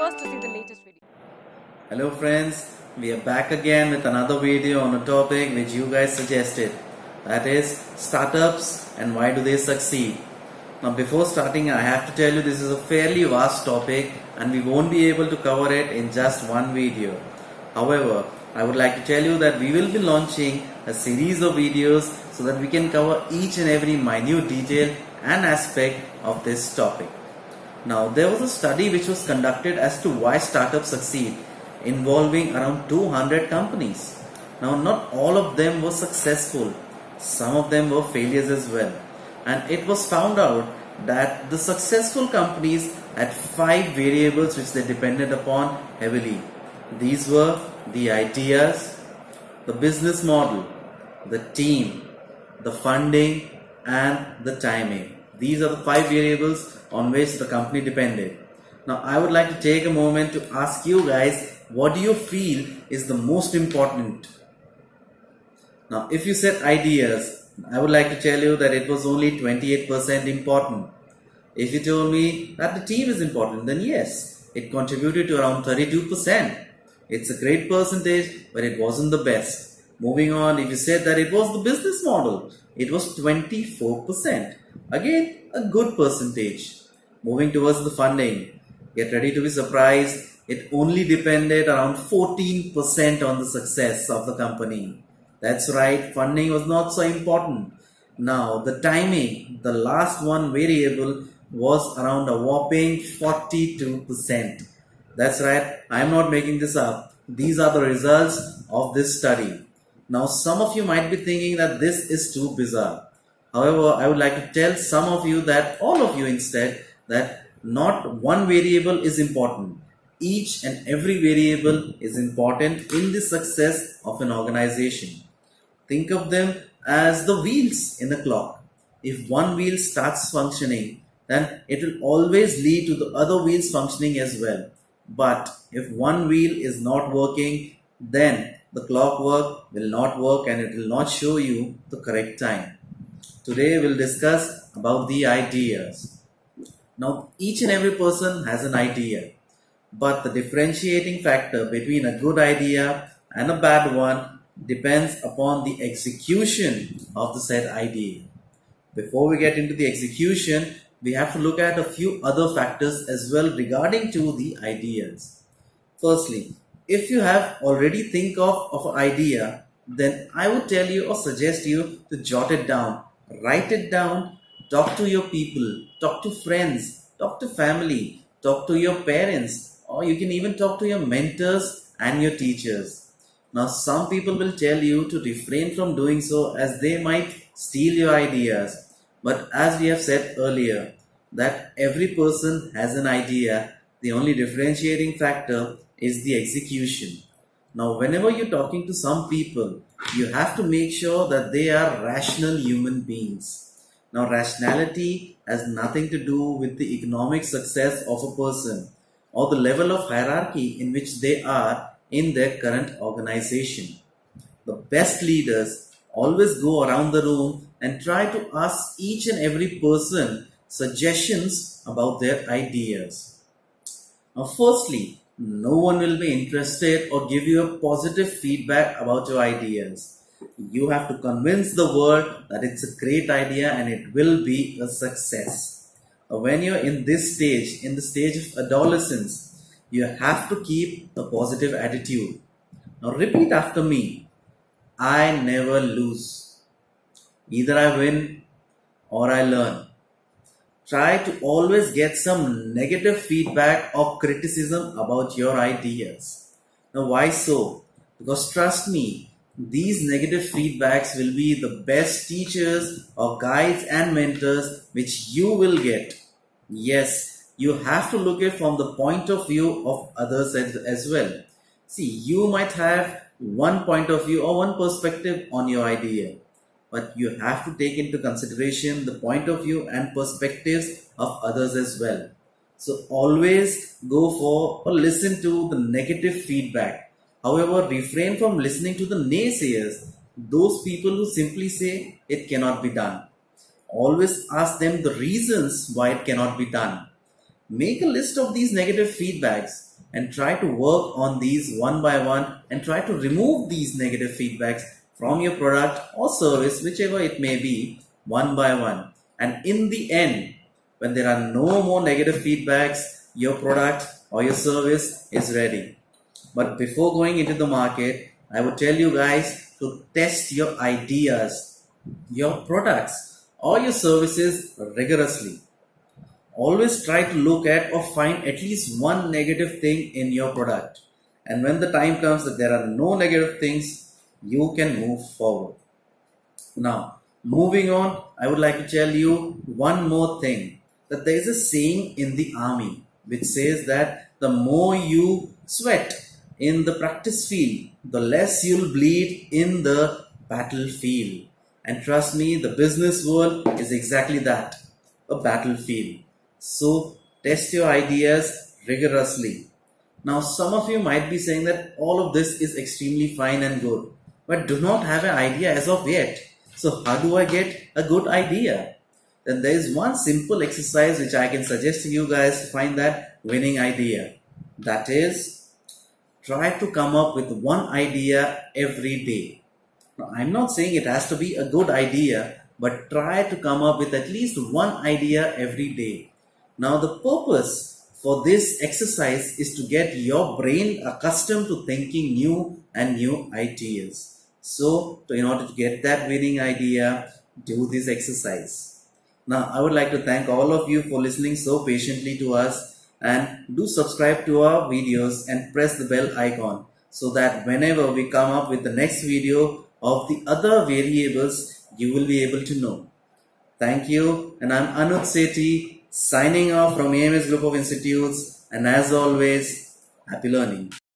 first to see the latest video. Hello friends, we are back again with another video on a topic which you guys suggested. That is startups and why do they succeed. Now before starting, I have to tell you this is a fairly vast topic and we won't be able to cover it in just one video. However, I would like to tell you that we will be launching a series of videos so that we can cover each and every minute detail and aspect of this topic. Now there was a study which was conducted as to why startups succeed, involving around 200 companies. Now not all of them were successful, some of them were failures as well. And it was found out that the successful companies had 5 variables which they depended upon heavily. These were the ideas, the business model, the team, the funding and the timing. These are the 5 variables on which the company depended. Now I would like to take a moment to ask you guys, what do you feel is the most important? Now if you said ideas, I would like to tell you that it was only 28% important. If you told me that the team is important, then yes, it contributed to around 32%. It's a great percentage, but it wasn't the best. Moving on, if you said that it was the business model, it was 24%. Again, a good percentage. Moving towards the funding, get ready to be surprised. It only depended around 14% on the success of the company. That's right, funding was not so important. Now, the timing, the last one variable, was around a whopping 42%. That's right, I am not making this up. These are the results of this study. Now, some of you might be thinking that this is too bizarre. However, I would like to tell some of you that, all of you instead, that not one variable is important. Each and every variable is important in the success of an organization. Think of them as the wheels in a clock. If one wheel starts functioning, then it will always lead to the other wheels functioning as well. But if one wheel is not working, then the clockwork will not work and it will not show you the correct time. Today we'll discuss about the ideas. Now each and every person has an idea, but the differentiating factor between a good idea and a bad one depends upon the execution of the said idea. Before we get into the execution, we have to look at a few other factors as well regarding to the ideas. Firstly, if you have already think of an idea, then I would tell you or suggest you to jot it down, write it down, talk to your people, talk to friends, talk to family, talk to your parents, or you can even talk to your mentors and your teachers. Now some people will tell you to refrain from doing so as they might steal your ideas. But as we have said earlier, that every person has an idea, the only differentiating factor is the execution. Now whenever you're talking to some people, you have to make sure that they are rational human beings. Now rationality has nothing to do with the economic success of a person or the level of hierarchy in which they are in their current organization. The best leaders always go around the room and try to ask each and every person suggestions about their ideas. Now firstly, no one will be interested or give you a positive feedback about your ideas. You have to convince the world that it's a great idea and it will be a success. When you're in this stage, in the stage of adolescence, you have to keep a positive attitude. Now repeat after me. I never lose. Either I win or I learn. Try to always get some negative feedback or criticism about your ideas. Now why so? Because trust me, these negative feedbacks will be the best teachers or guides and mentors which you will get. Yes, you have to look at it from the point of view of others as well. See, you might have one point of view or one perspective on your idea, but you have to take into consideration the point of view and perspectives of others as well. So always go for or listen to the negative feedback. However, refrain from listening to the naysayers, those people who simply say it cannot be done. Always ask them the reasons why it cannot be done. make a list of these negative feedbacks and try to work on these one by one and try to remove these negative feedbacks from your product or service, whichever it may be, one by one. And in the end, when there are no more negative feedbacks, your product or your service is ready. But before going into the market, I would tell you guys to test your ideas, your products, or your services rigorously. Always try to look at or find at least one negative thing in your product. And when the time comes that there are no negative things, you can move forward. Now, moving on, I would like to tell you one more thing, that there is a saying in the army which says that the more you sweat in the practice field, the less you'll bleed in the battlefield. And trust me, the business world is exactly that, a battlefield. So test your ideas rigorously. Now, some of you might be saying that all of this is extremely fine and good, but do not have an idea as of yet. So how do I get a good idea? Then there is one simple exercise which I can suggest to you guys to find that winning idea. That is, try to come up with one idea every day. Now, I'm not saying it has to be a good idea, but try to come up with at least one idea every day. Now, the purpose for this exercise is to get your brain accustomed to thinking new and new ideas. So, in order to get that winning idea, do this exercise. Now, I would like to thank all of you for listening so patiently to us, and do subscribe to our videos and press the bell icon so that whenever we come up with the next video of the other variables, you will be able to know. Thank you, and I'm Anuj Sethi signing off from AMS Group of Institutes, and as always, happy learning.